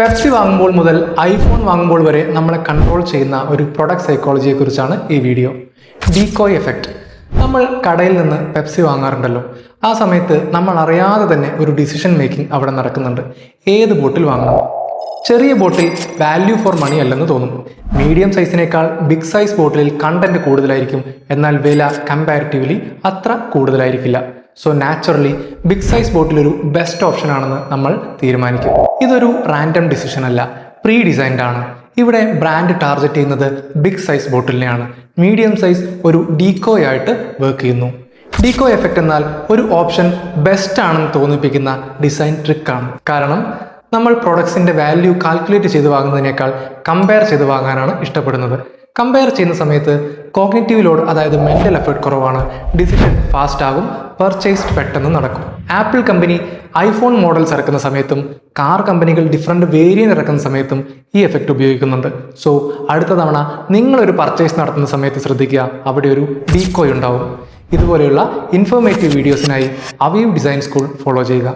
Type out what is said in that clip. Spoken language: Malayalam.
പെപ്സി വാങ്ങുമ്പോൾ മുതൽ ഐഫോൺ വാങ്ങുമ്പോൾ വരെ നമ്മളെ കൺട്രോൾ ചെയ്യുന്ന ഒരു പ്രൊഡക്റ്റ് സൈക്കോളജിയെക്കുറിച്ചാണ് ഈ വീഡിയോ. Decoy effect. നമ്മൾ കടയിൽ നിന്ന് പെപ്സി വാങ്ങാറുണ്ടല്ലോ, ആ സമയത്ത് നമ്മൾ അറിയാതെ തന്നെ ഒരു ഡിസിഷൻ മേക്കിംഗ് അവിടെ നടക്കുന്നുണ്ട്. ഏത് ബോട്ടിൽ വാങ്ങണം? ചെറിയ ബോട്ടിൽ വാല്യൂ ഫോർ മണി അല്ലെന്ന് തോന്നും. മീഡിയം സൈസിനേക്കാൾ ബിഗ് സൈസ് ബോട്ടിലിൽ കണ്ടന്റ് കൂടുതലായിരിക്കും, എന്നാൽ വില കമ്പാരിറ്റീവ്ലി അത്ര കൂടുതലായിരിക്കില്ല. സോ നാച്ചുറലി ബിഗ് സൈസ് ബോട്ടിൽ ഒരു ബെസ്റ്റ് ഓപ്ഷൻ ആണെന്ന് നമ്മൾ തീരുമാനിക്കും. ഇതൊരു റാൻഡം ഡിസിഷൻ അല്ല, പ്രീ ഡിസൈൻഡ് ആണ്. ഇവിടെ ബ്രാൻഡ് ടാർഗറ്റ് ചെയ്യുന്നത് ബിഗ് സൈസ് ബോട്ടിലിനെയാണ്. മീഡിയം സൈസ് ഒരു ഡീകോയ് ആയിട്ട് വർക്ക് ചെയ്യുന്നു. ഡീകോയ് എഫക്റ്റ് എന്നാൽ ഒരു ഓപ്ഷൻ ബെസ്റ്റ് ആണെന്ന് തോന്നിപ്പിക്കുന്ന ഡിസൈൻ ട്രിക്കാണ്. കാരണം നമ്മൾ പ്രൊഡക്ട്സിന്റെ വാല്യൂ കാൽക്കുലേറ്റ് ചെയ്ത് വാങ്ങുന്നതിനേക്കാൾ കമ്പയർ ചെയ്ത് വാങ്ങാനാണ് ഇഷ്ടപ്പെടുന്നത്. കമ്പയർ ചെയ്യുന്ന സമയത്ത് കോഗ്നിറ്റീവ് ലോഡ്, അതായത് മെന്റൽ എഫേർട്ട് കുറവാണ്, ഡിസിഷൻ ഫാസ്റ്റ് ആകും, പർച്ചേസ് പെട്ടെന്ന് നടക്കും. ആപ്പിൾ കമ്പനി ഐഫോൺ മോഡൽസ് ഇറക്കുന്ന സമയത്തും കാർ കമ്പനികൾ ഡിഫറെൻറ്റ് വേരിയൻ്റ് ഇറക്കുന്ന സമയത്തും ഈ എഫക്റ്റ് ഉപയോഗിക്കുന്നുണ്ട്. സോ അടുത്ത തവണ നിങ്ങളൊരു പർച്ചേസ് നടത്തുന്ന സമയത്ത് ശ്രദ്ധിക്കുക, അവിടെ ഒരു ഡീകോയ് ഉണ്ടാവും. ഇതുപോലെയുള്ള ഇൻഫോർമേറ്റീവ് വീഡിയോസിനായി അവീവ് ഡിസൈൻ സ്കൂൾ ഫോളോ ചെയ്യുക.